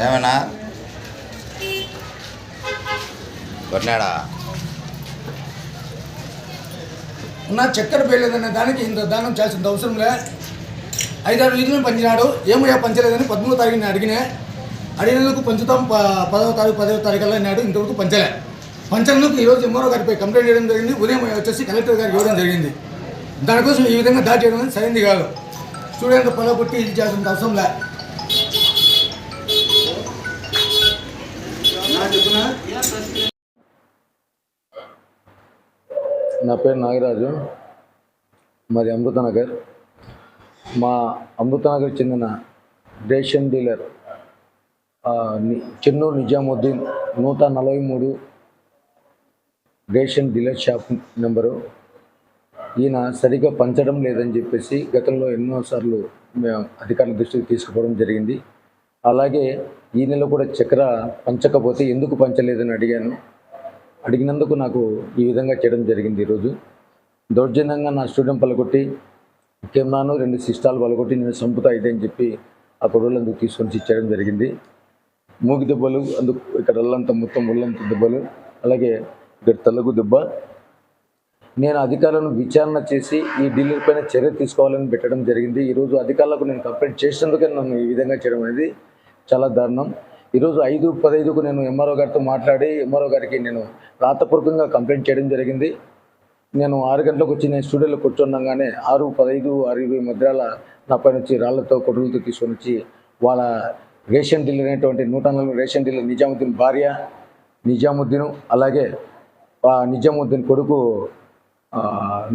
ఏమన్నా కొట్టినాడా నా చక్కెర పేయలేదనే దానికి ఇంత దానం చేయాల్సిన అవసరంలే. 5-6 వీధులను పంచినాడు. ఏమయ్యా పంచలేదని 13వ తారీఖుని అడిగినందుకు పంచుతాం 10వ తారీఖు అన్నాడు. ఇంతవరకు పంచలే. పంచనందుకు ఈరోజు ఎంఆర్ఓ గారిపై కంప్లైంట్ చేయడం జరిగింది. ఉదయం వచ్చేసి కలెక్టర్ గారికి ఇవ్వడం జరిగింది. దానికోసం ఈ విధంగా దాడి చేయడం అనేది సరైనది కాదు. స్టూడెంట్ పొలగొట్టి ఇది చేయాల్సిన అవసరంలే. నా పేరు నాగరాజు, మాది అమృతనగర్. మా అమృతనగర్ చెందిన ration dealer Chennur Nizamuddin 143 ration dealer shop number. ఈయన సరిగ్గా పంచడం లేదని చెప్పేసి గతంలో ఎన్నోసార్లు మేము అధికారుల దృష్టికి తీసుకుపోవడం జరిగింది. అలాగే ఈ నెల కూడా చక్కెర పంచకపోతే ఎందుకు పంచలేదని అడిగినందుకు నాకు ఈ విధంగా చేయడం జరిగింది. ఈరోజు దౌర్జన్యంగా నా స్టూడెంట్ పలకొట్టి కెమెరాను 2 సిస్టాలు పలకొట్టి నేను చంపుతా ఇదే అని చెప్పి ఆ గొడవలందుకు తీసుకొని ఇచ్చేయడం జరిగింది. మూగి దెబ్బలు, అందుకు ఇక్కడ ఒళ్ళంతా మొత్తం ఒళ్ళంతా దెబ్బలు, అలాగే ఇక్కడ తలకు దెబ్బ. నేను అధికారులను విచారణ చేసి ఈ డీలర్ పైన చర్య తీసుకోవాలని పెట్టడం జరిగింది. ఈరోజు అధికారులకు నేను కంప్లైంట్ చేసినందుకే నన్ను ఈ విధంగా చేయడం అనేది చాలా దారుణం. ఈరోజు 5:15కు నేను ఎంఆర్ఓ గారితో మాట్లాడి ఎంఆర్ఓ గారికి నేను రాతపూర్వకంగా కంప్లైంట్ చేయడం జరిగింది. నేను 6 గంటలకు వచ్చి నేను స్టూడియోలో కూర్చుండగానే 6:15, 6:20 మధ్యాల నా పైన వచ్చి రాళ్లతో కొడులతో తీసుకొని వచ్చి వాళ్ళ రేషన్ డీలర్ అయినటువంటి 140 రేషన్ డీలర్ నిజాముద్దీన్ భార్య నిజాముద్దీన్, అలాగే నిజాముద్దీన్ కొడుకు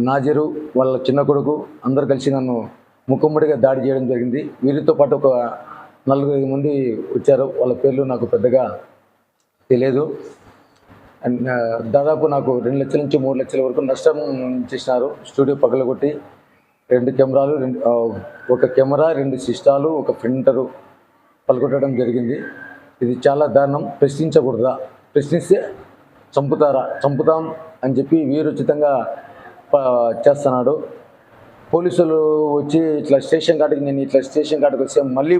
నాజరు, వాళ్ళ చిన్న కొడుకు అందరు కలిసి నన్ను ముఖమ్మడిగా దాడి చేయడం జరిగింది. వీరితో పాటు ఒక 4-5 మంది వచ్చారు. వాళ్ళ పేర్లు నాకు పెద్దగా తెలియదు. దాదాపు నాకు 2 లక్షల నుంచి 3 లక్షల వరకు నష్టం చేసినారు. స్టూడియో పగలగొట్టి 2 కెమెరాలు, ఒక కెమెరా, 2 సిస్టాలు, ఒక ప్రింటరు పగలగొట్టడం జరిగింది. ఇది చాలా దారుణం. ప్రశ్నించకూడదా? ప్రశ్నిస్తే చంపుతాం అని చెప్పి వీరుచితంగా చేస్తున్నాడు. పోలీసులు వచ్చి ఇట్లా స్టేషన్ కాడికి వచ్చి మళ్ళీ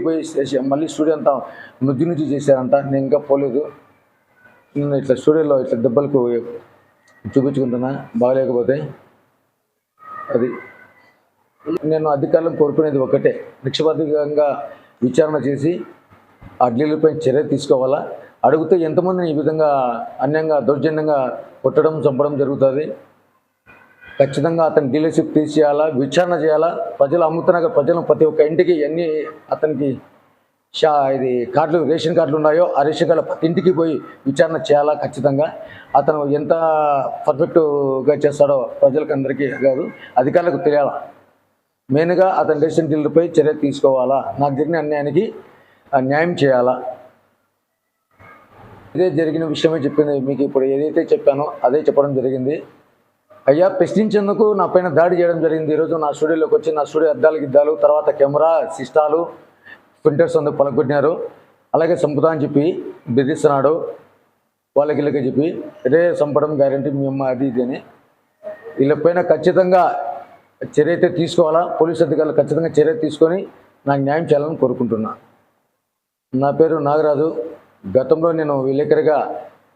మళ్ళీ స్టూడియో అంతా నుజ్జు చేశారంట. నేను ఇంకా పోలేదు. నేను ఇట్లా స్టూడియోలో ఇట్లా దెబ్బలకు చూపించుకుంటున్నా బాగలేకపోతే. అది నేను అధికారులను కోరుకునేది ఒకటే, నిష్పక్షపాతంగా విచారణ చేసి ఆ డీలర్పై చర్య తీసుకోవాలా. అడిగితే ఎంతమందిని ఈ విధంగా అన్యాయంగా దౌర్జన్యంగా కొట్టడం చంపడం జరుగుతుంది. ఖచ్చితంగా అతని డీలర్షిప్ తీసేయాలా, విచారణ చేయాలా. అమ్ముతున్న ప్రజలు ప్రతి ఒక్క ఇంటికి ఎన్ని అతనికి ఇది కార్డులు, రేషన్ కార్డులు ఉన్నాయో ఆ రేషన్ కార్డులు ప్రతి ఇంటికి పోయి విచారణ చేయాలా. ఖచ్చితంగా అతను ఎంత పర్ఫెక్ట్గా చేస్తాడో ప్రజలకు అందరికీ కాదు, అధికారులకు తెలియాలా. మెయిన్గా అతని రేషన్ డీలర్పై చర్య తీసుకోవాలా. నాకు జరిగిన అన్యాయానికి న్యాయం చేయాలా. ఇదే జరిగిన విషయమే చెప్పింది. మీకు ఇప్పుడు ఏదైతే చెప్పానో అదే చెప్పడం జరిగింది. అయ్యా, ప్రశ్నించేందుకు నా పైన దాడి చేయడం జరిగింది. ఈరోజు నా స్టూడియోలోకి వచ్చి నా స్టూడియో అద్దాలు తర్వాత కెమెరా, సిస్టాలు, ప్రింటర్స్ అందుకు పలకొట్టినారు. అలాగే చంపుతా అని చెప్పి బెదిరిస్తున్నాడు. వాళ్ళకి చెప్పి చంపడం గ్యారంటీ మీ అమ్మ అది ఇది అని. వీళ్ళపైన ఖచ్చితంగా చర్య అయితే తీసుకోవాలా. పోలీసు అధికారులు ఖచ్చితంగా చర్య తీసుకొని నాకు న్యాయం చేయాలని కోరుకుంటున్నా. నా పేరు నాగరాజు. గతంలో నేను విలేకరిగా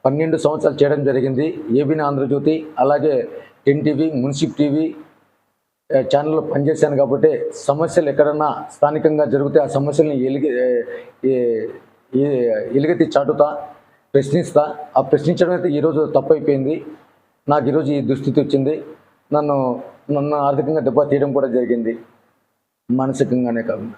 12 సంవత్సరాలు చేయడం జరిగింది. ఏబీఎన్ ఆంధ్రజ్యోతి, అలాగే 10 టీవీ, మున్సిప్ టీవీ ఛానల్లో పనిచేశాను. కాబట్టి సమస్యలు ఎక్కడన్నా స్థానికంగా జరిగితే ఆ సమస్యల్ని ఎలుగెత్తి చాటుతా, ప్రశ్నిస్తా. ఆ ప్రశ్నించడం అయితే ఈరోజు తప్పైపోయింది. నాకు ఈరోజు ఈ దుస్థితి వచ్చింది. నన్ను ఆర్థికంగా దెబ్బ తీయడం కూడా జరిగింది, మానసికంగానే కాకుండా.